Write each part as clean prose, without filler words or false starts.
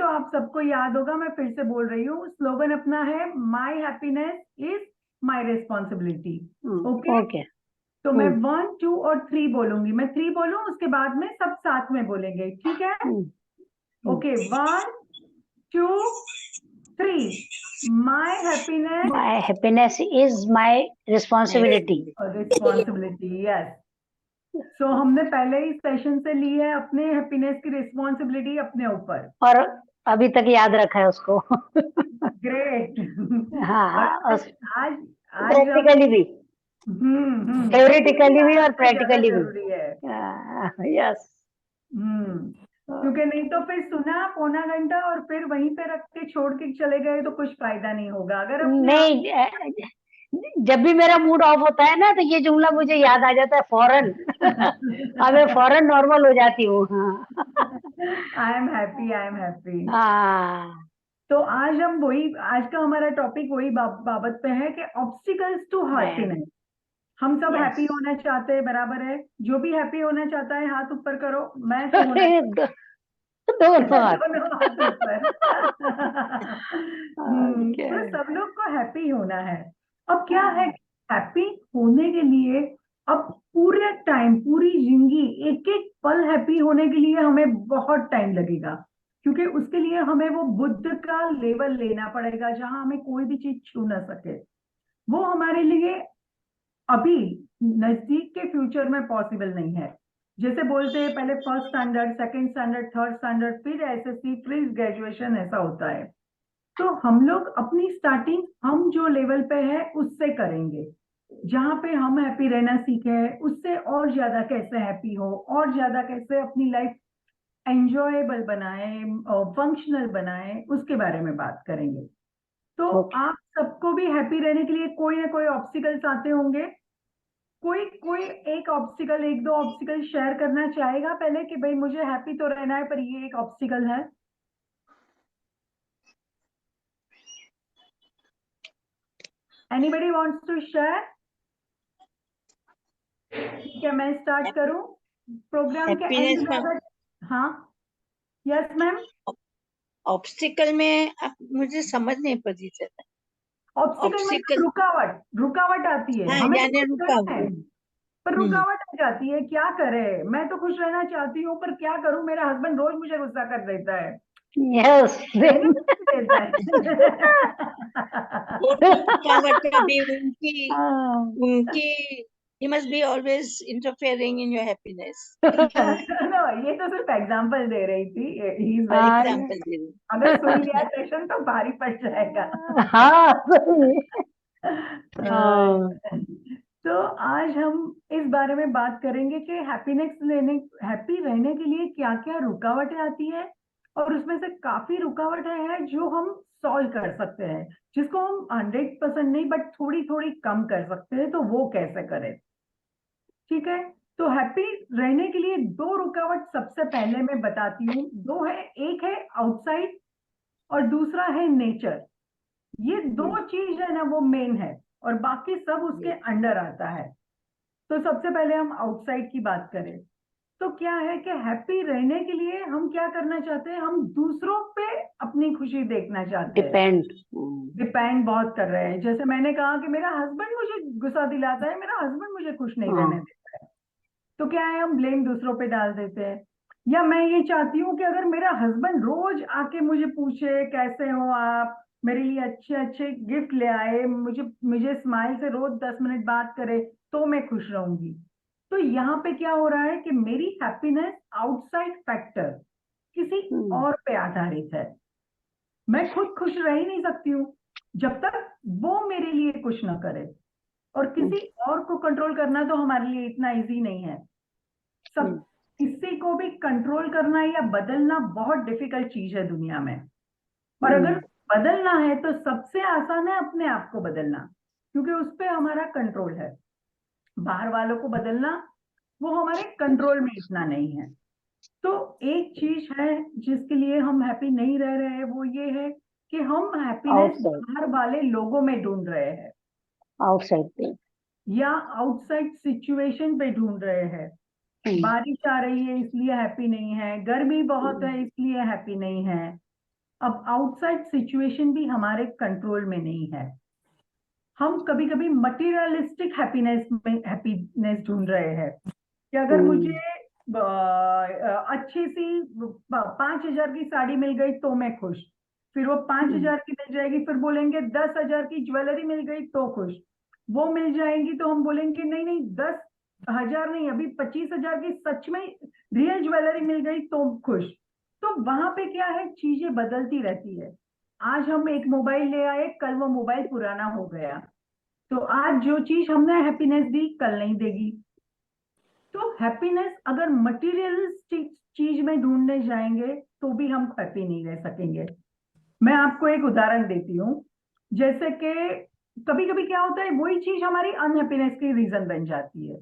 तो आप सबको याद होगा, मैं फिर से बोल रही हूँ, स्लोगन अपना है my happiness is my responsibility. Okay, okay. तो मैं 1 2 और 3 बोलूंगी, मैं 3 बोलूं, उसके बाद में सब साथ में बोलेंगे, ठीक है? Okay, 1 2 3। My happiness my happiness is my responsibility. Responsibility, yes. So हमने पहले ही सेशन से ली है अपने हैप्पीनेस की रिस्पॉन्सिबिलिटी अपने ऊपर। और अभी तक याद रखा है उसको। ग्रेट। और हाँ, आज आज आज हम प्रैक्टिकली भी, प्रैक्टिकली थ्योरेटिकली भी आना और तो ज्यादा प्रैक्टिकली भी। जरूरी है। यस। क्योंकि नहीं तो फिर सुना पौना घंटा और फिर वहीं पे रख के छोड़ के चले गए तो कुछ फायदा नहीं होगा। अगर अपने आप नहीं, जब भी मेरा मूड ऑफ होता है ना तो ये जुमला मुझे याद आ जाता है फौरन। अब मैं फौरन नॉर्मल हो जाती हूँ। हाँ। I am happy, I am happy. हाँ। तो आज हम वही, आज का हमारा टॉपिक वही बाबत पे है कि ऑब्स्टिकल्स टू हैप्पीनेस। हम सब हैप्पी यस। होना चाहते हैं, बराबर है? जो भी हैप्पी होना चाहता है हाथ ऊपर करो। मैं तो होना दोनों हाथ। दोनों हाथ ऊपर। ओके। तो सब लोग को हैप्पी होना है। अब क्या है, हैप्पी होने के लिए अब पूरे टाइम, पूरी जिंदगी, एक एक पल हैप्पी होने के लिए हमें बहुत टाइम लगेगा। क्योंकि उसके लिए हमें वो बुद्ध का लेवल लेना पड़ेगा जहां हमें कोई भी चीज छू ना सके। वो हमारे लिए अभी नजदीक के फ्यूचर में पॉसिबल नहीं है। जैसे बोलते हैं पहले first standard, second standard, third standard, फिर एसएससी, फिर ग्रेजुएशन, ऐसा होता है। तो हम लोग अपनी स्टार्टिंग हम जो लेवल पे है उससे करेंगे। जहां पे हम हैप्पी रहना सीखे, उससे और ज्यादा कैसे हैप्पी हो, और ज्यादा कैसे अपनी लाइफ एंजॉयबल बनाए, फंक्शनल बनाए, उसके बारे में बात करेंगे। तो ओके। आप सबको भी हैप्पी रहने के लिए कोई ना कोई ऑब्स्टिकल्स आते होंगे। कोई कोई एक ऑब्स्टिकल, एक दो ऑब्स्टिकल शेयर करना चाहेगा पहले कि भाई मुझे हैप्पी तो रहना है पर ये एक ऑब्स्टिकल है? Anybody wants to share? ठीक है, मैं स्टार्ट करूं प्रोग्राम के एंड हैप्पीनेस में में अगर। हाँ, यस मैम। ऑब्स्टिकल में अब मुझे समझ नहीं पड़ी चला। ऑब्स्टिकल मतलब ऑब्स्टिकल, रुकावट, रुकावट आती है, हाँ, हमें तो यानी खुश रुका रहना है हुआ। पर रुकावट आ जाती है। क्या करे, मैं तो खुश रहना चाहती हूँ पर क्या करूं, मेरा हस्बैंड रोज मुझे गुस्सा कर देता है, यस। रहने नहीं देता वो रुकावट है। भी उनकी he must be always interfering in your happiness. No, ये तो सिर्फ एग्जांपल दे रही थी, ही इज वेरी। एग्जाम्पल दे रही अगर सुन लिया सेशन तो भारी पड़ जाएगा। हाँ, सही। तो आज हम इस बारे में बात करेंगे कि हैप्पी रहने के लिए क्या क्या रुकावटें आती है, और उसमें से काफी रुकावटें हैं जो हम सॉल्व कर सकते हैं, जिसको हम 100% नहीं बट थोड़ी थोड़ी कम कर सकते हैं। तो वो कैसे करें, ठीक है? तो हैप्पी रहने के लिए दो रुकावट सबसे पहले मैं बताती हूँ। दो है, एक है आउटसाइड और दूसरा है नेचर। ये दो चीज है ना, वो मेन है और बाकी सब उसके अंडर आता है। तो सबसे पहले हम आउटसाइड की बात करें तो क्या है कि हैप्पी रहने के लिए हम क्या करना चाहते हैं, हम दूसरों पे अपनी खुशी देखना चाहते हैं, डिपेंड। डिपेंड बहुत कर रहे हैं। जैसे मैंने कहा कि मेरा हस्बैंड मुझे गुस्सा दिलाता है, मेरा हस्बैंड मुझे खुश नहीं रहने देता है, तो क्या है, हम ब्लेम दूसरों पे डाल देते हैं। या मैं ये चाहती हूँ कि अगर मेरा हस्बैंड रोज आके मुझे पूछे कैसे हो आप, मेरे लिए अच्छे अच्छे गिफ्ट ले आए, मुझे मुझे स्माइल से रोज 10 मिनट बात करे, तो मैं खुश रहूंगी। तो यहाँ पे क्या हो रहा है कि मेरी हैप्पीनेस आउटसाइड फैक्टर किसी और पे आधारित है। मैं खुद खुश रह ही नहीं सकती हूँ जब तक वो मेरे लिए कुछ ना करे। और किसी और को कंट्रोल करना तो हमारे लिए इतना इजी नहीं है। सब किसी को भी कंट्रोल करना या बदलना बहुत डिफिकल्ट चीज है दुनिया में। और अगर बदलना है तो सबसे आसान है अपने आप को बदलना, क्योंकि उस पर हमारा कंट्रोल है। बाहर वालों को बदलना वो हमारे कंट्रोल में इतना नहीं है। तो एक चीज है जिसके लिए हम हैप्पी नहीं रह रहे हैं, वो ये है कि हम हैप्पीनेस आउटसाइड, बाहर वाले लोगों में ढूंढ रहे हैं आउटसाइड पे। या आउटसाइड सिचुएशन पे ढूंढ रहे हैं। बारिश आ रही है इसलिए हैप्पी नहीं है, गर्मी बहुत है इसलिए हैप्पी नहीं है, अब आउटसाइड सिचुएशन भी हमारे कंट्रोल में नहीं है। हम कभी कभी मटेरियलिस्टिक हैप्पीनेस ढूंढ रहे हैं कि अगर मुझे अच्छी सी 5,000 की साड़ी मिल गई तो मैं खुश, फिर वो 5,000 की मिल जाएगी, फिर बोलेंगे 10,000 की ज्वेलरी मिल गई तो खुश, वो मिल जाएंगी तो हम बोलेंगे नहीं नहीं 10,000 नहीं, अभी 25,000 की सच में रियल ज्वेलरी मिल गई तो खुश। तो वहां पे क्या है, चीजें बदलती रहती है। आज हम एक मोबाइल ले आए, कल वो मोबाइल पुराना हो गया, तो आज जो चीज हमने हैप्पीनेस दी कल नहीं देगी। तो हैप्पीनेस अगर मटेरियलिस्टिक चीज में ढूंढने जाएंगे तो भी हम हैप्पी नहीं रह सकेंगे। मैं आपको एक उदाहरण देती हूँ, जैसे कि कभी कभी क्या होता है, वही चीज हमारी अनहैप्पीनेस की रीजन बन जाती है।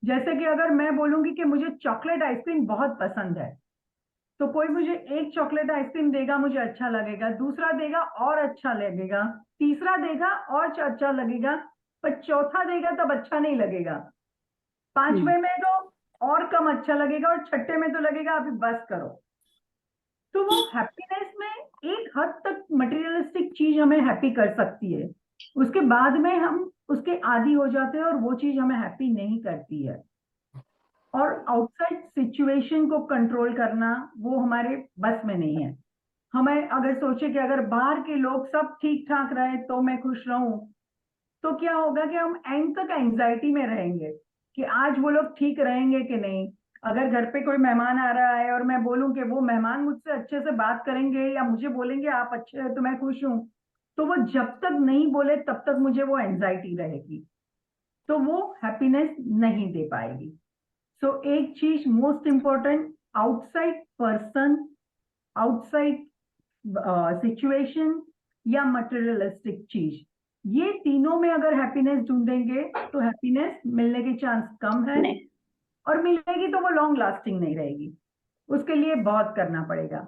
जैसे कि अगर मैं बोलूंगी कि मुझे चॉकलेट आइसक्रीम बहुत पसंद है, तो कोई मुझे एक चॉकलेट आइसक्रीम देगा, मुझे अच्छा लगेगा, दूसरा देगा और अच्छा लगेगा, तीसरा देगा और अच्छा लगेगा, पर चौथा देगा तब अच्छा नहीं लगेगा, पांचवे में तो और कम अच्छा लगेगा, और छठे में तो लगेगा अभी बस करो। तो वो हैप्पीनेस में एक हद तक मटेरियलिस्टिक चीज हमें हैप्पी कर सकती है, उसके बाद में हम उसके आदी हो जाते हैं और वो चीज हमें हैप्पी नहीं करती है। और आउटसाइड सिचुएशन को कंट्रोल करना वो हमारे बस में नहीं है। हमें अगर सोचे कि अगर बाहर के लोग सब ठीक ठाक रहे तो मैं खुश रहूं, तो क्या होगा कि हम एंड तक एंजाइटी में रहेंगे कि आज वो लोग ठीक रहेंगे कि नहीं। अगर घर पे कोई मेहमान आ रहा है और मैं बोलूं कि वो मेहमान मुझसे अच्छे से बात करेंगे या मुझे बोलेंगे आप अच्छे हैं तो मैं खुश हूं, तो वो जब तक नहीं बोले तब तक मुझे वो एंजाइटी रहेगी, तो वो हैप्पीनेस नहीं दे पाएगी। सो एक चीज most important, outside person, outside situation या मटेरियलिस्टिक चीज, ये तीनों में अगर हैप्पीनेस ढूंढेंगे तो हैप्पीनेस मिलने के चांस कम है, और मिलेगी तो वो लॉन्ग लास्टिंग नहीं रहेगी, उसके लिए बहुत करना पड़ेगा।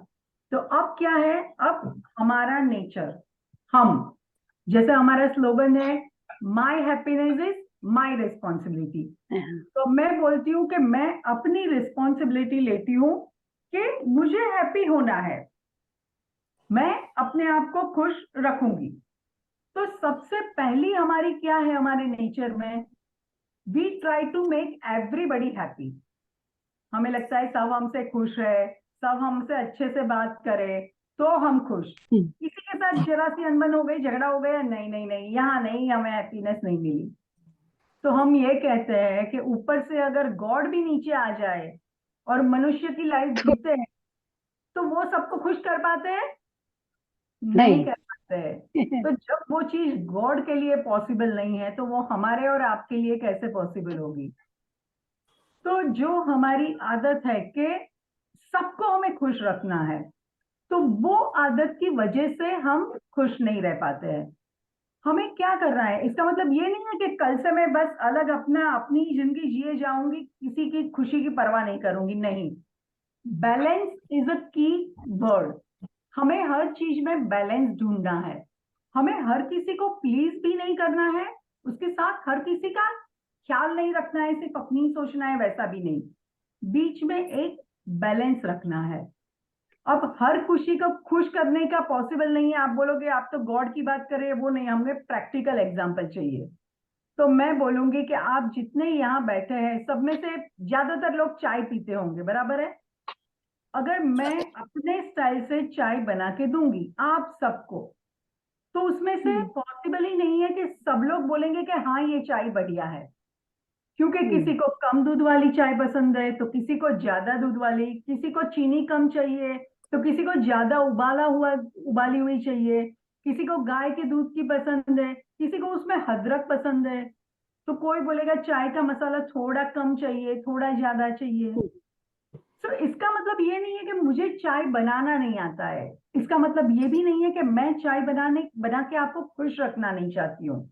तो अब क्या है, अब हमारा नेचर, हम, जैसे हमारा स्लोगन है my happiness is my responsibility, तो मैं बोलती हूँ कि मैं अपनी रिस्पॉन्सिबिलिटी लेती हूँ कि मुझे हैप्पी होना है, मैं अपने आप को खुश रखूंगी। तो सबसे पहली हमारी क्या है, हमारे नेचर में we try to make everybody happy. हमें लगता है सब हमसे खुश है, सब हमसे अच्छे से बात करे तो हम खुश। किसी के साथ जरा सी अनबन हो गई, झगड़ा हो गया, नहीं नहीं नहीं यहाँ नहीं, हमें हैप्पीनेस नहीं मिली। तो हम ये कहते हैं कि ऊपर से अगर गॉड भी नीचे आ जाए और मनुष्य की लाइफ जीते हैं तो वो सबको खुश कर पाते हैं? नहीं कर पाते हैं। तो जब वो चीज गॉड के लिए पॉसिबल नहीं है तो वो हमारे और आपके लिए कैसे पॉसिबल होगी? तो जो हमारी आदत है कि सबको हमें खुश रखना है, तो वो आदत की वजह से हम खुश नहीं रह पाते हैं। हमें क्या करना है, इसका मतलब ये नहीं है कि कल से मैं बस अलग अपना अपनी जिंदगी जिए जाऊंगी, किसी की खुशी की परवाह नहीं करूंगी, नहीं। बैलेंस इज अ की वर्ड। हमें हर चीज में बैलेंस ढूंढना है। हमें हर किसी को प्लीज भी नहीं करना है, उसके साथ हर किसी का ख्याल नहीं रखना है, सिर्फ अपनी सोचना है वैसा भी नहीं, बीच में एक बैलेंस रखना है। अब हर खुशी को खुश करने का पॉसिबल नहीं है। आप बोलोगे आप तो गॉड की बात कर रहे हैं, वो नहीं, हमें प्रैक्टिकल एग्जांपल चाहिए। तो मैं बोलूंगी कि आप जितने यहाँ बैठे हैं सब में से ज्यादातर लोग चाय पीते होंगे, बराबर है? अगर मैं अपने स्टाइल से चाय बना के दूंगी आप सबको, तो उसमें से पॉसिबल ही नहीं है कि सब लोग बोलेंगे कि हाँ ये चाय बढ़िया है, क्योंकि किसी को कम दूध वाली चाय पसंद है तो किसी को ज्यादा दूध वाली, किसी को चीनी कम चाहिए तो किसी को ज्यादा उबाली हुई चाहिए, किसी को गाय के दूध की पसंद है, किसी को उसमें अदरक पसंद है, तो कोई बोलेगा चाय का मसाला थोड़ा कम चाहिए, थोड़ा ज्यादा चाहिए। तो इसका मतलब ये नहीं है कि मुझे चाय बनाना नहीं आता है, इसका मतलब ये भी नहीं है कि मैं चाय बना के आपको खुश रखना नहीं चाहती हूँ।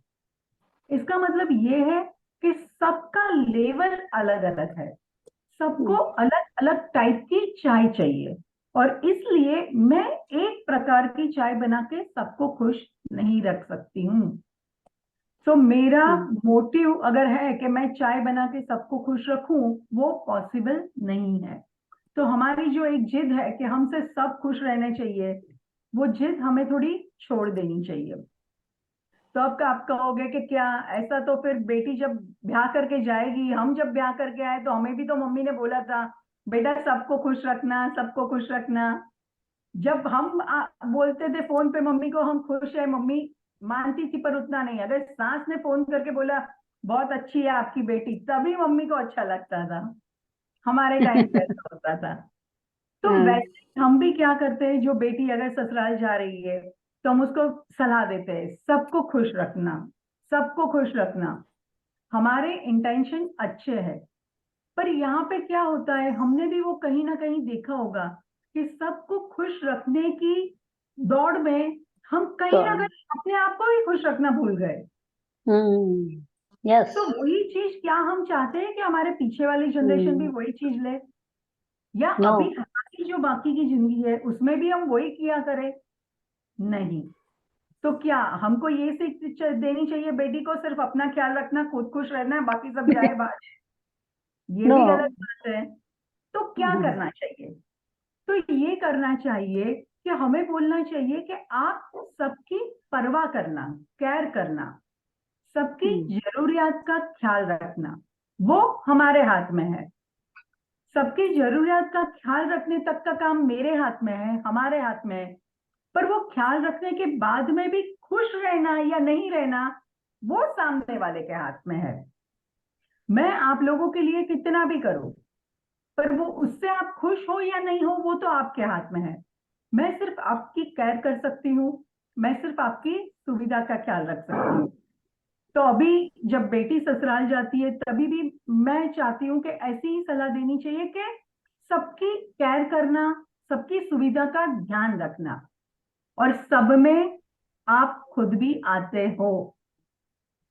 इसका मतलब ये है कि सबका लेवल अलग अलग है, सबको अलग अलग टाइप की चाय चाहिए, और इसलिए मैं एक प्रकार की चाय बना के सबको खुश नहीं रख सकती हूँ। तो मेरा मोटिव अगर है कि मैं चाय बना के सबको खुश रखूं, वो पॉसिबल नहीं है। तो हमारी जो एक जिद है कि हमसे सब खुश रहने चाहिए, वो जिद हमें थोड़ी छोड़ देनी चाहिए। तो अब आप कहोगे कि क्या ऐसा, तो फिर बेटी जब ब्याह करके जाएगी, हम जब ब्याह करके आए तो हमें भी तो मम्मी ने बोला था बेटा सबको खुश रखना, सबको खुश रखना। जब हम बोलते थे फोन पे मम्मी को हम खुश है, मम्मी मानती थी, पर उतना नहीं। अगर सास ने फोन करके बोला बहुत अच्छी है आपकी बेटी, तभी मम्मी को अच्छा लगता था। हमारे टाइम पे ऐसा होता था। तो हाँ, वैसे हम भी क्या करते हैं, जो बेटी अगर ससुराल जा रही है तो हम उसको सलाह देते हैं सबको खुश रखना, सबको खुश रखना। हमारे इंटेंशन अच्छे हैं, पर यहाँ पे क्या होता है, हमने भी वो कहीं ना कहीं देखा होगा कि सबको खुश रखने की दौड़ में हम तो कहीं ना कहीं अपने आप को ही खुश रखना भूल गए। यस। तो वही चीज क्या हम चाहते हैं कि हमारे पीछे वाली जनरेशन भी वही चीज ले, या नो, अभी हमारी जो बाकी की जिंदगी है उसमें भी हम वही किया करें? नहीं। तो क्या हमको ये सीख देनी चाहिए बेटी को, सिर्फ अपना ख्याल रखना, खुद खुश रहना है, बाकी सब जाए बाहर? ये नो, भी गलत बात है। तो क्या करना चाहिए? तो ये करना चाहिए कि हमें बोलना चाहिए कि आप सबकी परवाह करना, केयर करना, सबकी जरूरियात का ख्याल रखना, वो हमारे हाथ में है। सबकी जरूरियात का ख्याल रखने तक का काम मेरे हाथ में है, हमारे हाथ में है। पर वो ख्याल रखने के बाद में भी खुश रहना या नहीं रहना, वो सामने वाले के हाथ में है। मैं आप लोगों के लिए कितना भी करूं, पर वो उससे आप खुश हो या नहीं हो, वो तो आपके हाथ में है। मैं सिर्फ आपकी केयर कर सकती हूँ, मैं सिर्फ आपकी सुविधा का ख्याल रख सकती हूँ। तो अभी जब बेटी ससुराल जाती है तभी भी मैं चाहती हूँ कि ऐसी ही सलाह देनी चाहिए कि सबकी केयर करना, सबकी सुविधा का ध्यान रखना, और सब में आप खुद भी आते हो।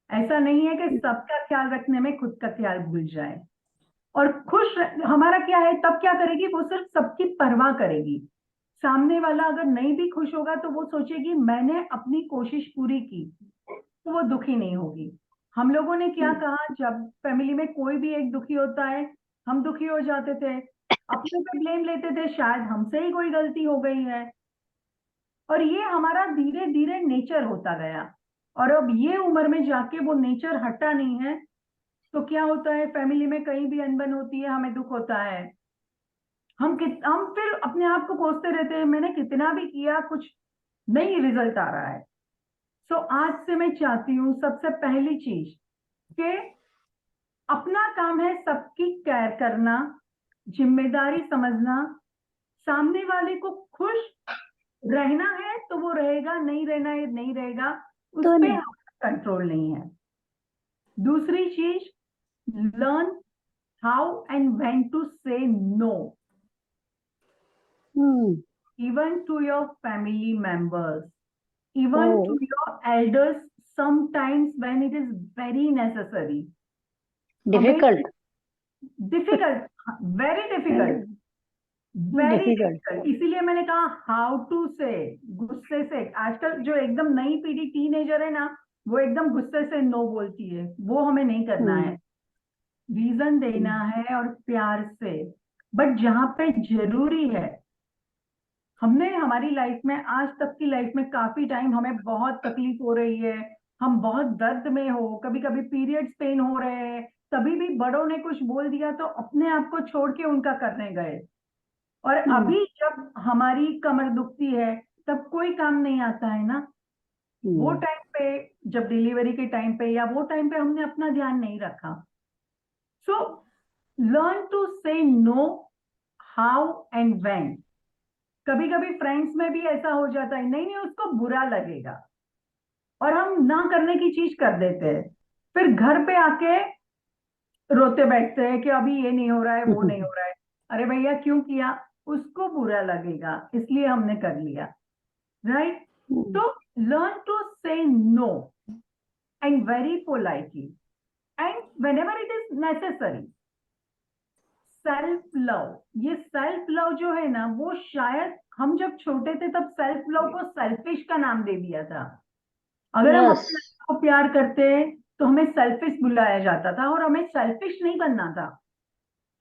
ऐसा नहीं है कि सबका ख्याल रखने में खुद का ख्याल भूल जाए। और हमारा क्या है, तब क्या करेगी वो, सिर्फ सबकी परवाह करेगी। सामने वाला अगर नहीं भी खुश होगा तो वो सोचेगी मैंने अपनी कोशिश पूरी की, तो वो दुखी नहीं होगी। हम लोगों ने क्या कहा, जब फैमिली में कोई भी एक दुखी होता है, हम दुखी हो जाते थे, अपने पे ब्लेम लेते थे, शायद हमसे ही कोई गलती हो गई है। और ये हमारा धीरे धीरे नेचर होता गया। और अब ये उम्र में जाके वो नेचर हटा नहीं है, तो क्या होता है, फैमिली में कहीं भी अनबन होती है, हमें दुख होता है। हम फिर अपने आप को कोसते रहते हैं, मैंने कितना भी किया कुछ नहीं रिजल्ट आ रहा है। सो आज से मैं चाहती हूँ सबसे पहली चीज कि अपना काम है सबकी केयर करना, जिम्मेदारी समझना। सामने वाले को खुश रहना है तो वो रहेगा, नहीं रहना है नहीं रहेगा, उस तो पे नहीं। हमारा कंट्रोल नहीं है। दूसरी चीज, learn how and when to say no, even to your family members, even to oh, your elders, sometimes when it is very necessary. हमें difficult, difficult, very difficult, very difficult. Difficult. इसीलिए मैंने कहा how to से, गुस्से से। आजकल जो एकदम नई पीढ़ी टीनेजर है ना, वो एकदम गुस्से से नो बोलती है, वो हमें नहीं करना है। रीजन देना है और प्यार से, बट जहां पे जरूरी है। हमने हमारी लाइफ में, आज तक की लाइफ में, काफी टाइम हमें बहुत तकलीफ हो रही है, हम बहुत दर्द में हो, कभी कभी पीरियड्स पेन हो रहे हैं, तभी भी बड़ों ने कुछ बोल दिया तो अपने आप को छोड़ के उनका करने गए। और अभी जब हमारी कमर दुखती है तब कोई काम नहीं आता है ना। वो टाइम पे, जब डिलीवरी के टाइम पे या वो टाइम पे हमने अपना ध्यान नहीं रखा। So learn to say no, how and when. कभी कभी फ्रेंड्स में भी ऐसा हो जाता है, नहीं नहीं उसको बुरा लगेगा, और हम ना करने की चीज कर देते हैं, फिर घर पे आके रोते बैठते हैं कि अभी ये नहीं हो रहा है, वो नहीं हो रहा है। अरे भैया क्यों किया? उसको बुरा लगेगा इसलिए हमने कर लिया, राइट? तो learn to say no, and very politely, and whenever it is necessary. Self love, ये सेल्फ लव जो है ना, वो शायद हम जब छोटे थे तब सेल्फ लव को सेल्फिश का नाम दे दिया था। अगर हम यस। अपने आप को प्यार करते तो हमें सेल्फिश बुलाया जाता था, और हमें सेल्फिश नहीं बनना था।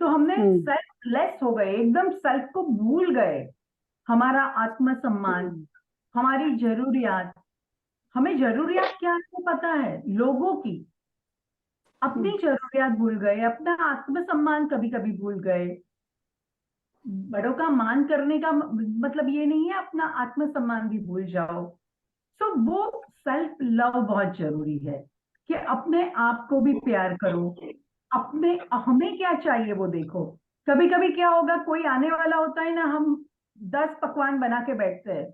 तो हमने सेल्फलेस हो गए, एकदम सेल्फ को भूल गए। हमारा आत्मसम्मान, हमारी जरूरियात, हमें जरूरियात क्या है पता है, लोगों की। अपनी जरूरियात भूल गए, अपना आत्मसम्मान कभी कभी भूल गए। बड़ों का मान करने का मतलब ये नहीं है अपना आत्मसम्मान भी भूल जाओ। सो वो सेल्फ लव बहुत जरूरी है कि अपने आप को भी प्यार करो। अपने हमें क्या चाहिए वो देखो। कभी कभी क्या होगा, कोई आने वाला होता है ना, हम 10 पकवान बना के बैठते हैं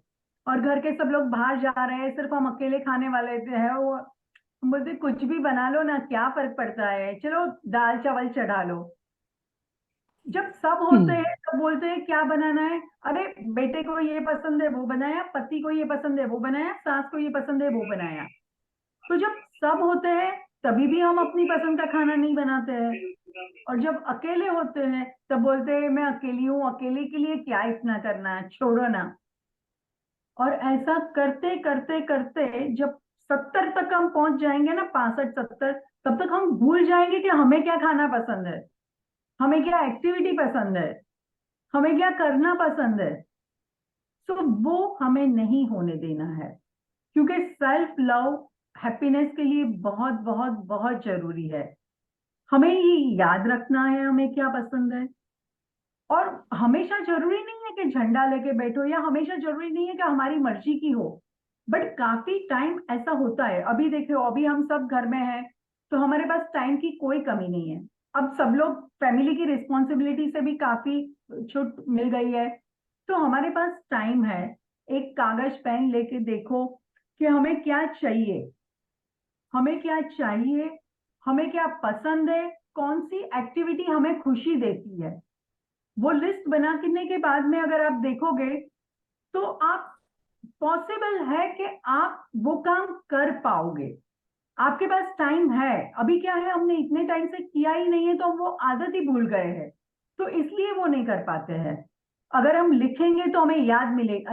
और घर के सब लोग बाहर जा रहे हैं, सिर्फ हम अकेले खाने वाले हैं। वो हम बोलते कुछ भी बना लो ना, क्या फर्क पड़ता है, चलो दाल चावल चढ़ा लो। जब सब होते हैं तब बोलते हैं क्या बनाना है, अरे बेटे को ये पसंद है वो बनाया, पति को ये पसंद है वो बनाया, सास को ये पसंद है वो बनाया। तो जब सब होते हैं तभी भी हम अपनी पसंद का खाना नहीं बनाते हैं, और जब अकेले होते हैं तब बोलते हैं मैं अकेली हूँ, अकेले के लिए क्या इतना करना है, छोड़ो ना। और ऐसा करते करते करते जब 70 तक हम पहुंच जाएंगे ना, 65 70, तब तक हम भूल जाएंगे कि हमें क्या खाना पसंद है, हमें क्या एक्टिविटी पसंद है, हमें क्या करना पसंद है। तो वो हमें नहीं होने देना है, क्योंकि सेल्फ लव हैप्पीनेस के लिए बहुत बहुत बहुत जरूरी है। हमें ये याद रखना है हमें क्या पसंद है। और हमेशा जरूरी नहीं है कि झंडा लेके बैठो, या हमेशा जरूरी नहीं है कि हमारी मर्जी की हो। बट काफी टाइम ऐसा होता है, अभी देखो अभी हम सब घर में हैं, तो हमारे पास टाइम की कोई कमी नहीं है। अब सब लोग फैमिली की रिस्पॉन्सिबिलिटी से भी काफी छूट मिल गई है, तो हमारे पास टाइम है। एक कागज पेन लेके देखो कि हमें क्या चाहिए, हमें क्या चाहिए, हमें क्या पसंद है, कौन सी एक्टिविटी हमें खुशी देती है। वो लिस्ट बनाने के बाद में अगर आप देखोगे तो आप पॉसिबल है कि आप वो काम कर पाओगे। आपके पास टाइम है। अभी क्या है, हमने इतने टाइम से किया ही नहीं है तो हम वो आदत ही भूल गए हैं, तो इसलिए वो नहीं कर पाते हैं। अगर हम लिखेंगे तो हमें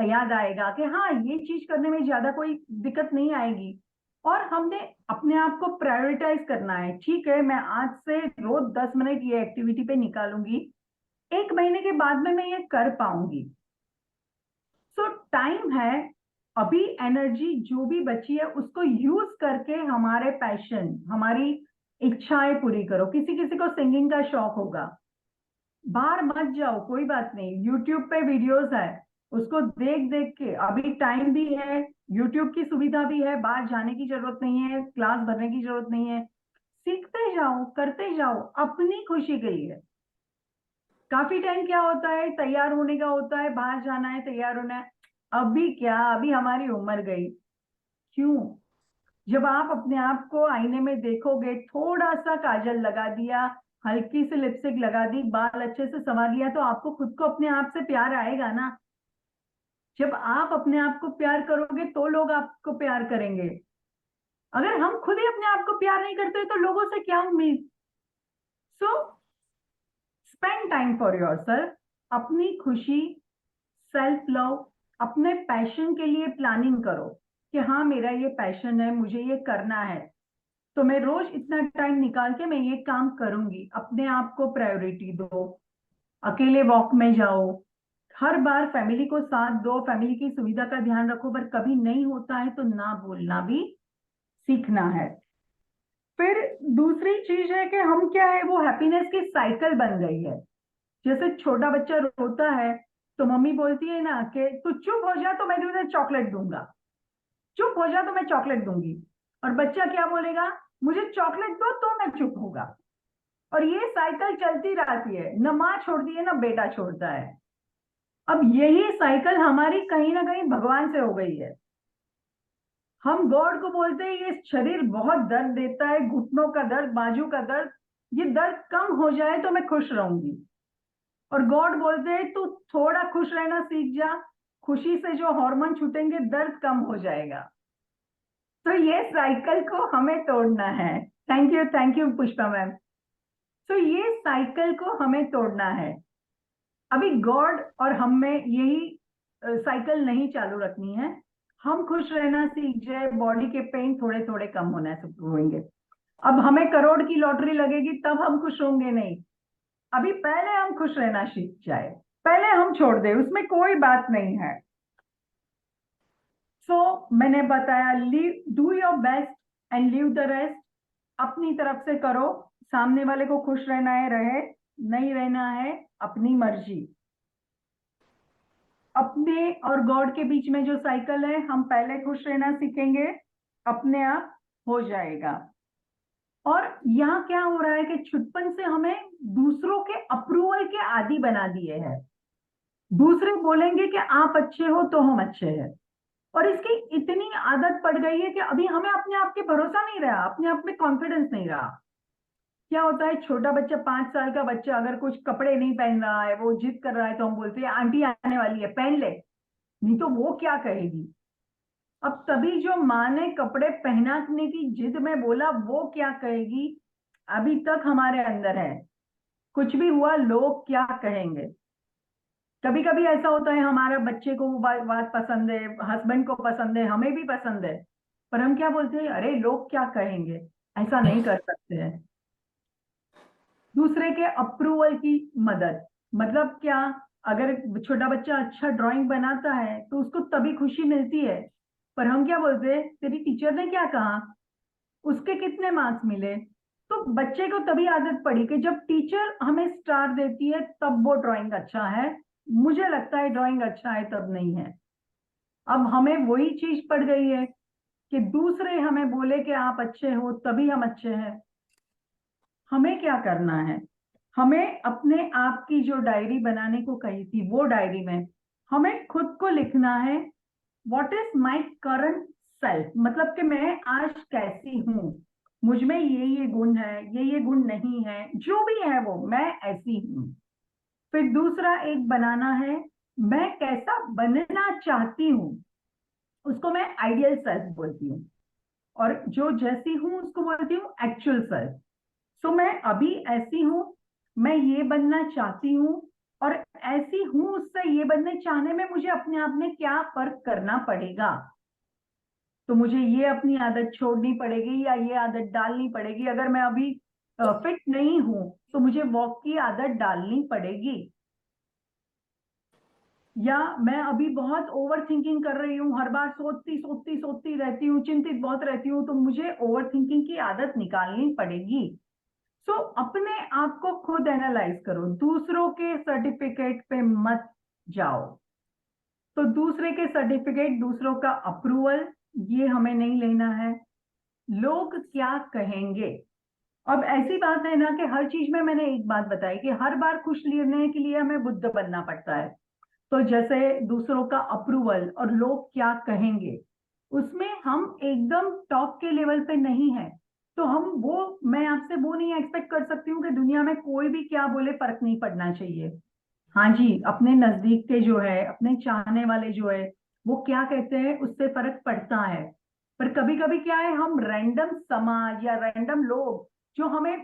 याद आएगा कि हाँ ये चीज करने में ज्यादा कोई दिक्कत नहीं आएगी। और हमने अपने आप को प्रायोरिटाइज करना है, ठीक है मैं आज से रोज 10 मिनट ये एक्टिविटी पे निकालूंगी, 1 महीने के बाद में मैं ये कर पाऊंगी। सो टाइम है, अभी एनर्जी जो भी बची है उसको यूज करके हमारे पैशन, हमारी इच्छाएं पूरी करो। किसी किसी को सिंगिंग का शौक होगा, बाहर मत जाओ, कोई बात नहीं, यूट्यूब पे वीडियोस है, उसको देख देख के, अभी टाइम भी है, यूट्यूब की सुविधा भी है, बाहर जाने की जरूरत नहीं है, क्लास भरने की जरूरत नहीं है। सीखते जाओ, करते जाओ अपनी खुशी के लिए। काफी टाइम क्या होता है, तैयार होने का होता है, बाहर जाना है, तैयार होना है, अभी क्या, अभी हमारी उम्र गई। क्यों? जब आप अपने आप को आईने में देखोगे, थोड़ा सा काजल लगा दिया, हल्की सी लिपस्टिक लगा दी, बाल अच्छे से संवार लिया, तो आपको खुद को अपने आप से प्यार आएगा ना। जब आप अपने आप को प्यार करोगे तो लोग आपको प्यार करेंगे। अगर हम खुद ही अपने आप को प्यार नहीं करते तो लोगों से क्या उम्मीद। सो स्पेंड टाइम फॉर योरसेल्फ, अपनी खुशी, सेल्फ लव, अपने पैशन के लिए प्लानिंग करो कि हाँ मेरा ये पैशन है, मुझे ये करना है, तो मैं रोज इतना टाइम निकाल के मैं ये काम करूंगी। अपने आप को प्रायोरिटी दो, अकेले वॉक में जाओ, हर बार फैमिली को साथ दो, फैमिली की सुविधा का ध्यान रखो, पर कभी नहीं होता है तो ना बोलना भी सीखना है। फिर दूसरी चीज है कि हम क्या है, वो हैप्पीनेस की साइकिल बन गई है। जैसे छोटा बच्चा रोता है तो मम्मी बोलती है ना कि तू चुप हो जा तो मैं तुझे चॉकलेट दूंगा, चुप हो जा तो मैं चॉकलेट दूंगी। और बच्चा क्या बोलेगा, मुझे चॉकलेट दो तो मैं चुप होगा। और ये साइकिल चलती रहती है, न माँ छोड़ती है ना बेटा छोड़ता है। अब यही साइकिल हमारी कहीं ना कहीं भगवान से हो गई है। हम गॉड को बोलते हैं ये शरीर बहुत दर्द देता है, घुटनों का दर्द, बाजू का दर्द, ये दर्द कम हो जाए तो मैं खुश रहूंगी। और गॉड बोलते हैं तू थोड़ा खुश रहना सीख जा, खुशी से जो हार्मोन छूटेंगे दर्द कम हो जाएगा। तो ये साइकिल को हमें तोड़ना है। Thank you Pushpa ma'am. तो ये साइकिल को हमें तोड़ना है। अभी गॉड और हम में यही साइकिल नहीं चालू रखनी है। हम खुश रहना सीख जाए, बॉडी के पेन थोड़े थोड़े कम होना शुरू होंगे। अब हमें करोड़ की लॉटरी लगेगी तब हम खुश होंगे नहीं, अभी पहले हम खुश रहना सीख जाए, पहले हम छोड़ दे, उसमें कोई बात नहीं है। मैंने बताया, do your best and leave the rest. अपनी तरफ से करो, सामने वाले को खुश रहना है रहे, नहीं रहना है अपनी मर्जी। अपने और गॉड के बीच में जो साइकिल है, हम पहले खुश रहना सीखेंगे, अपने आप हो जाएगा। और यहाँ क्या हो रहा है कि छुटपन से हमें दूसरों के अप्रूवल के आदी बना दिए हैं। दूसरे बोलेंगे कि आप अच्छे हो तो हम अच्छे हैं, और इसकी इतनी आदत पड़ गई है कि अभी हमें अपने आप के भरोसा नहीं रहा, अपने आप में कॉन्फिडेंस नहीं रहा। क्या होता है, छोटा बच्चा, 5 साल का बच्चा अगर कुछ कपड़े नहीं पहन रहा है, वो जिद कर रहा है, तो हम बोलते हैं आंटी आने वाली है पहन ले, नहीं तो वो क्या कहेगी। अब तभी जो माँ ने कपड़े पहनाने की जिद में बोला वो क्या कहेगी, अभी तक हमारे अंदर है। कुछ भी हुआ लोग क्या कहेंगे। कभी कभी ऐसा होता है, हमारा बच्चे को वो बात पसंद है, हस्बैंड को पसंद है, हमें भी पसंद है, पर हम क्या बोलते हैं, अरे लोग क्या कहेंगे, ऐसा नहीं कर सकते हैं। दूसरे के अप्रूवल की मदद, मतलब क्या, अगर छोटा बच्चा अच्छा ड्राइंग बनाता है तो उसको तभी खुशी मिलती है, पर हम क्या बोलते हैं, तेरी टीचर ने क्या कहा, उसके कितने मार्क्स मिले। तो बच्चे को तभी आदत पड़ी कि जब टीचर हमें स्टार देती है तब वो ड्राइंग अच्छा है, मुझे लगता है ड्राइंग अच्छा है तब नहीं है। अब हमें वही चीज पड़ गई है कि दूसरे हमें बोले कि आप अच्छे हो तभी हम अच्छे हैं। हमें क्या करना है, हमें अपने आप की जो डायरी बनाने को कही थी, वो डायरी में हमें खुद को लिखना है, what is my current self, मतलब कि मैं आज कैसी हूं, मुझ में ये गुण है, ये गुण नहीं है, जो भी है वो मैं ऐसी हूं। फिर दूसरा एक बनाना है, मैं कैसा बनना चाहती हूं, उसको मैं आइडियल सेल्फ बोलती हूँ, और जो जैसी हूं उसको बोलती हूँ एक्चुअल सेल्फ। सो मैं अभी ऐसी हूं, मैं ये बनना चाहती हूँ, और ऐसी हूं उससे ये बनने चाहने में मुझे अपने आप में क्या फर्क करना पड़ेगा। तो मुझे ये अपनी आदत छोड़नी पड़ेगी या ये आदत डालनी पड़ेगी। अगर मैं अभी फिट नहीं हूं तो मुझे वॉक की आदत डालनी पड़ेगी। या मैं अभी बहुत ओवर थिंकिंग कर रही हूँ, हर बार सोचती सोचती सोचती रहती हूँ, चिंतित बहुत रहती हूँ, तो मुझे ओवर थिंकिंग की आदत निकालनी पड़ेगी। सो अपने आप को खुद एनालाइज करो, दूसरों के सर्टिफिकेट पे मत जाओ। तो दूसरे के सर्टिफिकेट, दूसरों का अप्रूवल, ये हमें नहीं लेना है। लोग क्या कहेंगे, अब ऐसी बात है ना कि हर चीज में मैंने एक बात बताई कि हर बार खुश लेने के लिए हमें बुद्ध बनना पड़ता है। तो जैसे दूसरों का अप्रूवल और लोग क्या कहेंगे, उसमें हम एकदम टॉप के लेवल पे नहीं है, तो हम वो, मैं आपसे वो नहीं एक्सपेक्ट कर सकती हूँ कि दुनिया में कोई भी क्या बोले फर्क नहीं पड़ना चाहिए। हाँ जी, अपने नजदीक के जो है, अपने चाहने वाले जो है, वो क्या कहते हैं उससे फर्क पड़ता है। पर कभी कभी क्या है, हम रैंडम समाज या रैंडम लोग जो हमें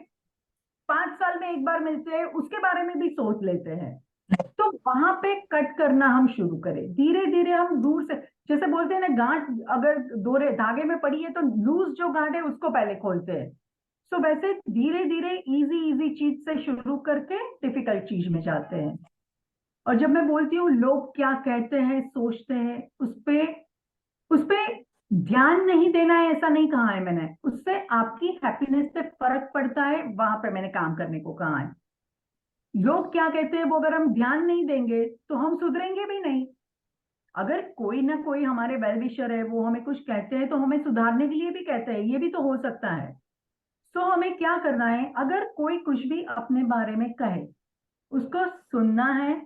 5 साल में एक बार मिलते हैं उसके बारे में भी सोच लेते हैं। तो वहां पे कट करना हम शुरू करें, धीरे धीरे हम दूर से, जैसे बोलते हैं ना, गांठ अगर दोरे धागे में पड़ी है तो लूज जो गांठ है उसको पहले खोलते हैं। तो वैसे धीरे धीरे इजी इजी चीज से शुरू करके डिफिकल्ट चीज में जाते हैं। और जब मैं बोलती हूँ लोग क्या कहते हैं सोचते हैं, उस पे ध्यान नहीं देना है, ऐसा नहीं कहा है मैंने, उससे आपकी हैप्पीनेस से फर्क पड़ता है, वहां पे मैंने काम करने को कहा है। लोग क्या कहते हैं वो अगर हम ध्यान नहीं देंगे तो हम सुधरेंगे भी नहीं। अगर कोई ना कोई हमारे वेल विशर है, वो हमें कुछ कहते हैं तो हमें सुधारने के लिए भी कहते हैं, ये भी तो हो सकता है। तो हमें क्या करना है, अगर कोई कुछ भी अपने बारे में कहे, उसको सुनना है,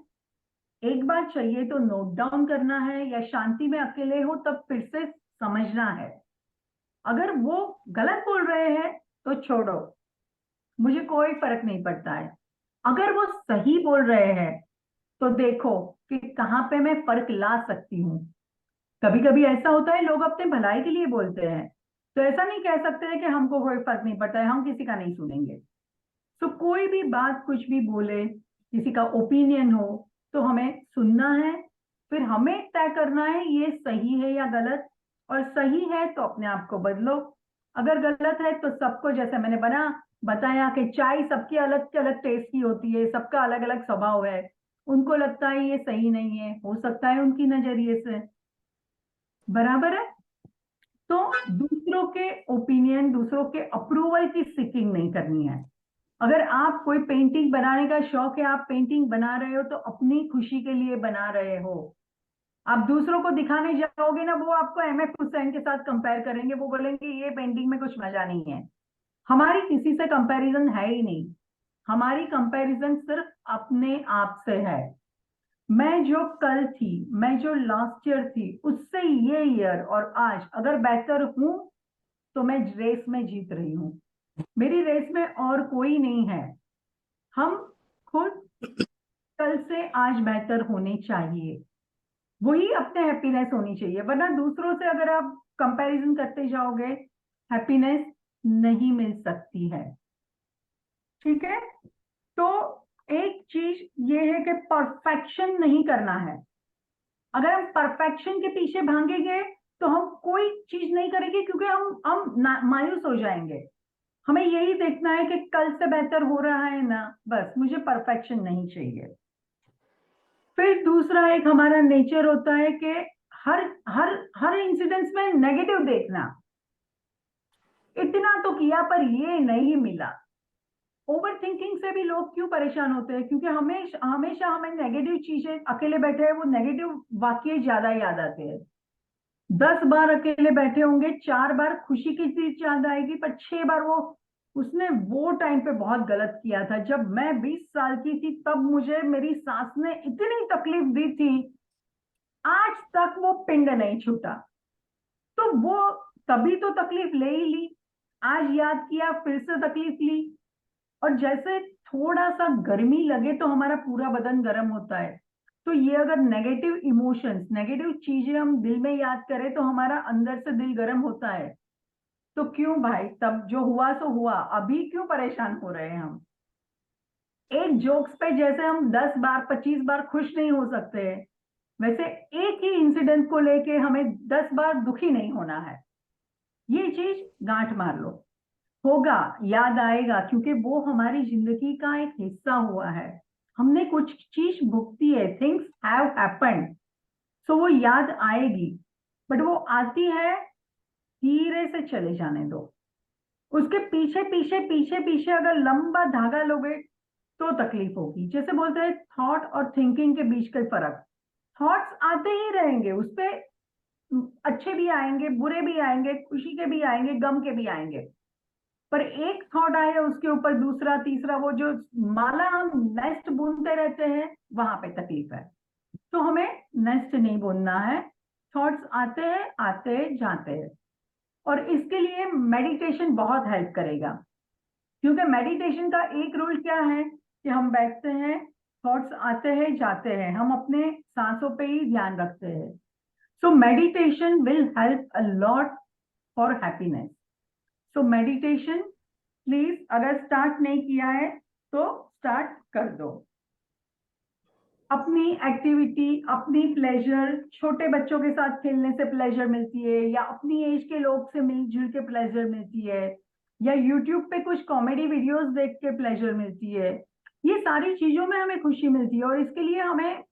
एक बार चाहिए तो नोट डाउन करना है, या शांति में अकेले हो तब फिर से समझना है। अगर वो गलत बोल रहे हैं तो छोड़ो, मुझे कोई फर्क नहीं पड़ता है। अगर वो सही बोल रहे हैं तो देखो कि कहाँ पे मैं फर्क ला सकती हूँ। कभी कभी ऐसा होता है, लोग अपने भलाई के लिए बोलते हैं, तो ऐसा नहीं कह सकते हैं कि हमको कोई फर्क नहीं पड़ता है, हम किसी का नहीं सुनेंगे। तो कोई भी बात कुछ भी बोले, किसी का ओपिनियन हो, तो हमें सुनना है, फिर हमें तय करना है ये सही है या गलत। और सही है तो अपने आप को बदलो, अगर गलत है तो सबको, जैसे मैंने बताया कि चाय सबकी अलग टेस्ट की होती है, सबका अलग अलग स्वभाव है, उनको लगता है ये सही नहीं है, हो सकता है उनकी नजरिए से, बराबर है। दूसरों के ओपिनियन, दूसरों के अप्रूवल की सीकिंग नहीं करनी है। अगर आप कोई पेंटिंग बनाने का शौक है, आप पेंटिंग बना रहे हो तो अपनी खुशी के लिए बना रहे हो। आप दूसरों को दिखाने जाओगे ना, वो आपको एमएफ हुसैन के साथ कंपेयर करेंगे, वो बोलेंगे ये पेंटिंग में कुछ मजा नहीं है। हमारी किसी से कंपैरिजन है ही नहीं, हमारी कंपैरिजन सिर्फ अपने आप से है। मैं जो कल थी, मैं जो लास्ट ईयर थी, उससे ये ईयर और आज अगर बेहतर हूं तो मैं रेस में जीत रही हूं। मेरी रेस में और कोई नहीं है। हम खुद कल से आज बेहतर होने चाहिए, वही अपने हैप्पीनेस होनी चाहिए। वरना दूसरों से अगर आप कंपैरिजन करते जाओगे, हैप्पीनेस नहीं मिल सकती है। ठीक है, तो एक चीज ये है कि परफेक्शन नहीं करना है। अगर हम परफेक्शन के पीछे भागेंगे तो हम कोई चीज नहीं करेंगे, क्योंकि हम मायूस हो जाएंगे। हमें यही देखना है कि कल से बेहतर हो रहा है ना, बस मुझे परफेक्शन नहीं चाहिए। फिर दूसरा एक हमारा नेचर होता है कि हर हर हर इंसिडेंस में नेगेटिव देखना। इतना तो किया पर ये नहीं मिला। ओवर थिंकिंग से भी लोग क्यों परेशान होते हैं? क्योंकि हमेशा हमेशा हमें नेगेटिव चीजें, अकेले बैठे हैं वो नेगेटिव वाक्य ज्यादा याद आते हैं। 10 बार अकेले बैठे होंगे, 4 बार खुशी की चीज याद आएगी, पर 6 बार वो उसने वो टाइम पे बहुत गलत किया था। जब मैं 20 साल की थी तब मुझे मेरी सास ने इतनी तकलीफ दी थी, आज तक वो पिंड नहीं छूटा। तो वो तभी तो तकलीफ ले ही ली, आज याद किया फिर से तकलीफ ली। और जैसे थोड़ा सा गर्मी लगे तो हमारा पूरा बदन गर्म होता है। तो ये अगर नेगेटिव इमोशंस, नेगेटिव चीजें हम दिल में याद करें तो हमारा अंदर से दिल गर्म होता है। तो क्यों भाई, तब जो हुआ सो हुआ, अभी क्यों परेशान हो रहे हैं हम? एक जोक्स पे जैसे हम 10 बार 25 बार खुश नहीं हो सकते, वैसे एक ही इंसिडेंट को लेके हमें 10 बार दुखी नहीं होना है। ये चीज गांठ मार लो। होगा, याद आएगा, क्योंकि वो हमारी जिंदगी का एक हिस्सा हुआ है। हमने कुछ चीज भुगती है, थिंग्स हैव हैपेंड, सो वो याद आएगी। बट वो आती है, धीरे से चले जाने दो। उसके पीछे पीछे पीछे पीछे अगर लंबा धागा लोगे तो तकलीफ होगी। जैसे बोलते हैं थॉट और थिंकिंग के बीच का फर्क। थॉट्स आते ही रहेंगे, उस पे अच्छे भी आएंगे, बुरे भी आएंगे, खुशी के भी आएंगे, गम के भी आएंगे। पर एक थॉट आए उसके ऊपर दूसरा तीसरा, वो जो माला हम नेस्ट बुनते रहते हैं, वहां पे तकलीफ है। तो हमें नेस्ट नहीं बुनना है। थॉट्स आते हैं जाते हैं। और इसके लिए मेडिटेशन बहुत हेल्प करेगा, क्योंकि मेडिटेशन का एक रूल क्या है कि हम बैठते हैं, थॉट्स आते हैं जाते हैं, हम अपने सांसों पे ही ध्यान रखते हैं। So meditation will help a lot for happiness. So meditation please, अगर स्टार्ट नहीं किया है तो स्टार्ट कर दो। अपनी एक्टिविटी, अपनी प्लेजर, छोटे बच्चों के साथ खेलने से प्लेजर मिलती है, या अपनी एज के लोग से मिलजुल के प्लेजर मिलती है, या यूट्यूब पे कुछ कॉमेडी वीडियोस देख के प्लेजर मिलती है। ये सारी चीजों में हमें खुशी मिलती है। और इसके लिए हमें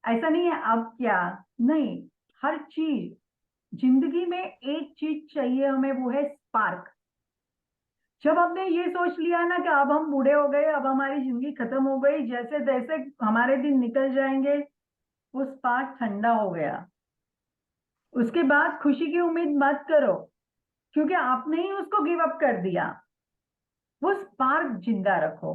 ऐसा नहीं है अब क्या, नहीं, हर चीज, जिंदगी में एक चीज चाहिए हमें, वो है स्पार्क। जब हमने ये सोच लिया ना कि अब हम बूढ़े हो गए, अब हमारी जिंदगी खत्म हो गई, जैसे तैसे हमारे दिन निकल जाएंगे, वो स्पार्क ठंडा हो गया। उसके बाद खुशी की उम्मीद मत करो, क्योंकि आपने ही उसको गिव अप कर दिया। वो स्पार्क जिंदा रखो।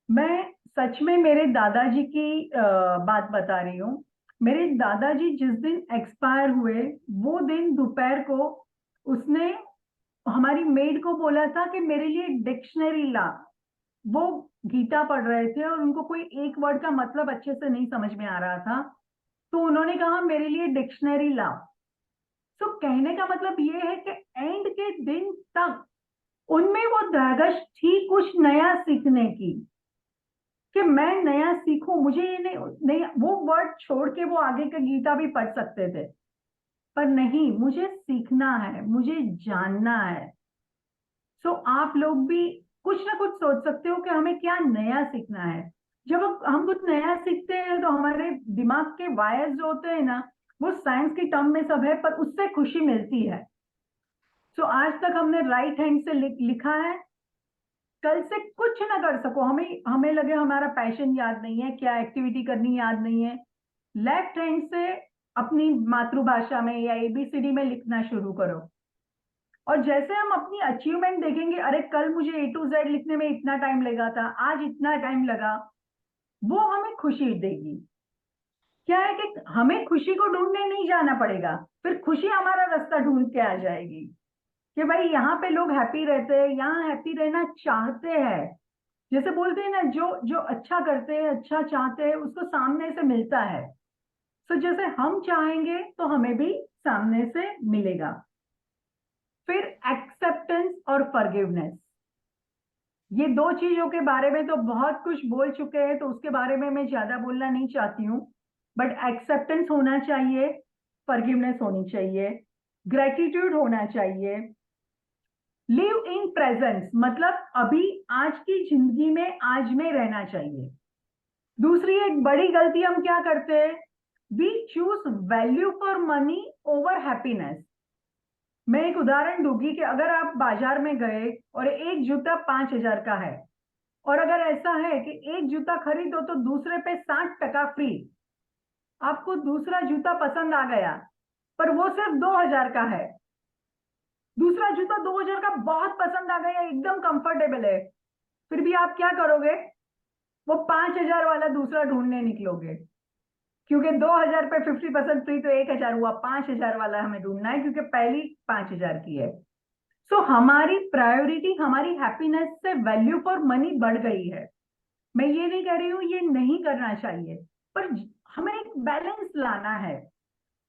मैं सच में मेरे दादाजी की बात बता रही हूँ। मेरे दादाजी जिस दिन एक्सपायर हुए, वो दिन दोपहर को उसने हमारी मेड को बोला था कि मेरे लिए डिक्शनरी ला। वो गीता पढ़ रहे थे और उनको कोई एक वर्ड का मतलब अच्छे से नहीं समझ में आ रहा था, तो उन्होंने कहा मेरे लिए डिक्शनरी लाओ। तो कहने का मतलब ये है कि एंड के दिन तक उनमें वो धगश थी कुछ नया सीखने की, कि मैं नया सीखूं। मुझे ये नहीं वो वर्ड छोड़ के वो आगे का गीता भी पढ़ सकते थे, पर नहीं, मुझे सीखना है, मुझे जानना है। सो आप लोग भी कुछ ना कुछ सोच सकते हो कि हमें क्या नया सीखना है। जब हम कुछ नया सीखते हैं तो हमारे दिमाग के वायर्स जो होते हैं ना, वो साइंस की टर्म में सब है, पर उससे खुशी मिलती है। सो आज तक हमने राइट हैंड से लिखा है, कल से कुछ ना कर सको, हमें लगे हमारा पैशन याद नहीं है, क्या एक्टिविटी करनी याद नहीं है, लेफ्ट हैंड से अपनी मातृभाषा में या एबीसीडी में लिखना शुरू करो। और जैसे हम अपनी अचीवमेंट देखेंगे, अरे कल मुझे A to Z लिखने में इतना टाइम लगा था, आज इतना टाइम लगा, वो हमें खुशी देगी। क्या है कि हमें खुशी को ढूंढने नहीं जाना पड़ेगा, फिर खुशी हमारा रास्ता ढूंढ के आ जाएगी कि भाई यहाँ पे लोग हैप्पी रहते हैं, यहाँ हैप्पी रहना चाहते हैं। जैसे बोलते हैं ना, जो जो अच्छा करते हैं, अच्छा चाहते हैं, उसको सामने से मिलता है। तो जैसे हम चाहेंगे तो हमें भी सामने से मिलेगा। फिर एक्सेप्टेंस और फॉरगिवनेस, ये दो चीजों के बारे में तो बहुत कुछ बोल चुके हैं, तो उसके बारे में मैं ज्यादा बोलना नहीं चाहती हूँ। बट एक्सेप्टेंस होना चाहिए, फॉरगिवनेस होनी चाहिए, ग्रेटिट्यूड होना चाहिए, लिव इन प्रेजेंस, मतलब अभी आज की जिंदगी में आज में रहना चाहिए। दूसरी एक बड़ी गलती हम क्या करते हैं, we choose value for money over happiness. मैं एक उदाहरण दूंगी कि अगर आप बाजार में गए और एक जूता 5,000 का है, और अगर ऐसा है कि एक जूता खरीदो तो दूसरे पे 60% फ्री, आपको दूसरा जूता पसंद आ गया पर वो सिर्फ 2,000 का है, दूसरा जूता 2,000 का बहुत पसंद आ गया, एकदम कंफर्टेबल है, फिर भी आप क्या करोगे, वो 5,000 वाला दूसरा ढूंढने निकलोगे, क्योंकि 2,000 पे 50% फ्री, तो 1,000 हुआ, 5,000 वाला हमें ढूंढना है क्योंकि पहली 5,000 की है। सो हमारी प्रायोरिटी हमारी हैप्पीनेस से वैल्यू फॉर मनी बढ़ गई है। मैं ये नहीं कह रही हूं ये नहीं करना चाहिए, पर हमें एक बैलेंस लाना है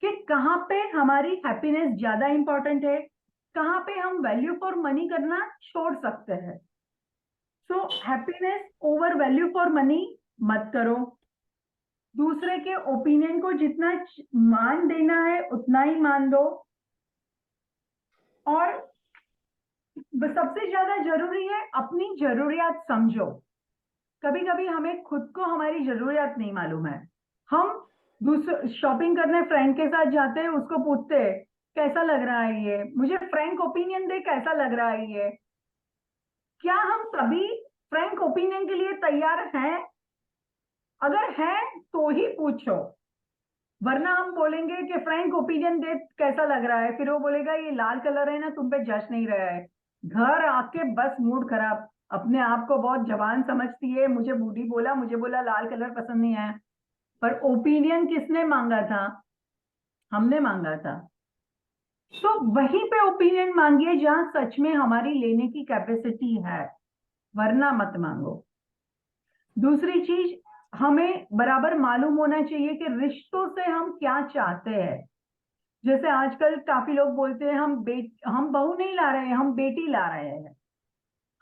कि कहाँ पे हमारी हैप्पीनेस ज्यादा इंपॉर्टेंट है, कहाँ पे हम वैल्यू फॉर मनी करना छोड़ सकते हैं। So happiness over value for money मत करो। दूसरे के ओपिनियन को जितना मान देना है उतना ही मान दो। और सबसे ज्यादा जरूरी है अपनी जरूरियात समझो। कभी कभी हमें खुद को हमारी जरूरियात नहीं मालूम है, हम दूसरे शॉपिंग करने फ्रेंड के साथ जाते हैं, उसको पूछते हैं कैसा लग रहा है ये, मुझे फ्रेंक ओपिनियन दे कैसा लग रहा है ये। क्या हम सभी फ्रेंक ओपिनियन के लिए तैयार हैं? अगर है तो ही पूछो, वरना हम बोलेंगे कि फ्रेंक ओपिनियन दे कैसा लग रहा है, फिर वो बोलेगा ये लाल कलर है ना, तुम पे जच नहीं रहा है, घर आके बस मूड खराब, अपने आप को बहुत जवान समझती है, मुझे बूढ़ी बोला, मुझे बोला लाल कलर पसंद नहीं आया। पर ओपिनियन किसने मांगा था? हमने मांगा था। तो वहीं पे ओपिनियन मांगिए जहां सच में हमारी लेने की कैपेसिटी है, वरना मत मांगो। दूसरी चीज, हमें बराबर मालूम होना चाहिए कि रिश्तों से हम क्या चाहते हैं। जैसे आजकल काफी लोग बोलते हैं हम बहू नहीं ला रहे हैं, हम बेटी ला रहे हैं।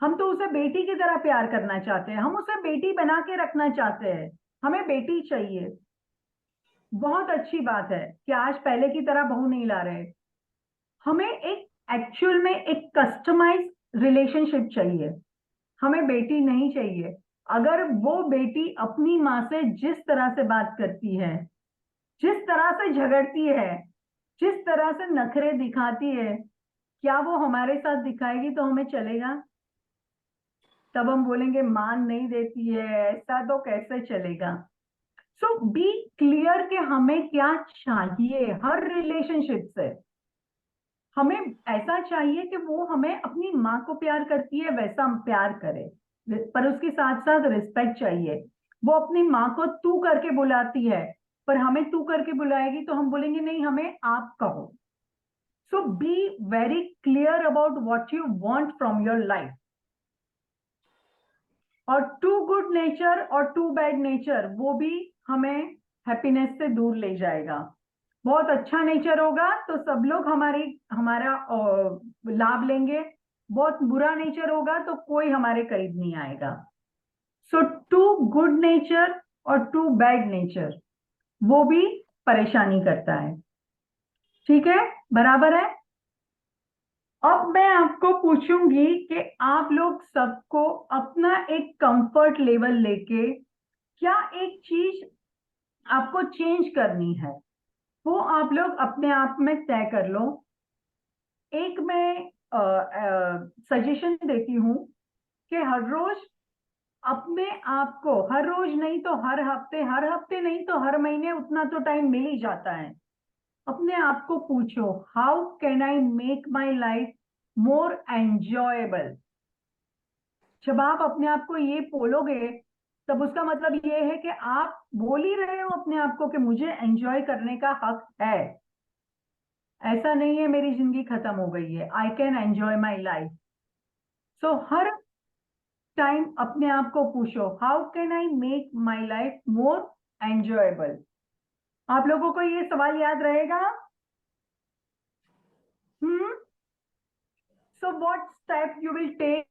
हम तो उसे बेटी की तरह प्यार करना चाहते हैं, हम उसे बेटी बना के रखना चाहते हैं, हमें बेटी चाहिए। बहुत अच्छी बात है कि आज पहले की तरह बहू नहीं ला रहे। हमें एक एक्चुअल में एक कस्टमाइज रिलेशनशिप चाहिए, हमें बेटी नहीं चाहिए। अगर वो बेटी अपनी माँ से जिस तरह से बात करती है, जिस तरह से झगड़ती है, जिस तरह से नखरे दिखाती है, क्या वो हमारे साथ दिखाएगी तो हमें चलेगा? तब हम बोलेंगे मान नहीं देती है, ऐसा तो कैसे चलेगा? सो बी क्लियर कि हमें क्या चाहिए हर रिलेशनशिप से। हमें ऐसा चाहिए कि वो हमें अपनी माँ को प्यार करती है वैसा हम प्यार करें, पर उसके साथ साथ रिस्पेक्ट चाहिए। वो अपनी माँ को तू करके बुलाती है, पर हमें तू करके बुलाएगी तो हम बोलेंगे नहीं, हमें आप कहो। So be very clear about what you want from your life. और टू गुड नेचर और टू बैड नेचर, वो भी हमें हैप्पीनेस से दूर ले जाएगा। बहुत अच्छा नेचर होगा तो सब लोग हमारा लाभ लेंगे, बहुत बुरा नेचर होगा तो कोई हमारे करीब नहीं आएगा। सो टू गुड नेचर और टू बैड नेचर, वो भी परेशानी करता है। ठीक है, बराबर है। अब मैं आपको पूछूंगी कि आप लोग सबको अपना एक कंफर्ट लेवल लेके क्या एक चीज आपको चेंज करनी है, वो आप लोग अपने आप में तय कर लो। एक मैं सजेशन देती हूँ कि हर रोज अपने आप को, हर रोज नहीं तो हर हफ्ते नहीं तो हर महीने, उतना तो टाइम मिल ही जाता है, अपने आप को पूछो, how can I make my life more enjoyable. जब आप अपने आप को ये बोलोगे, तब उसका मतलब ये है कि आप बोल ही रहे हो अपने आप को कि मुझे एंजॉय करने का हक है। ऐसा नहीं है मेरी जिंदगी खत्म हो गई है, I can enjoy my life. So हर टाइम अपने आप को पूछो, how can I make my life more enjoyable. आप लोगों को ये सवाल याद रहेगा? So what step you will take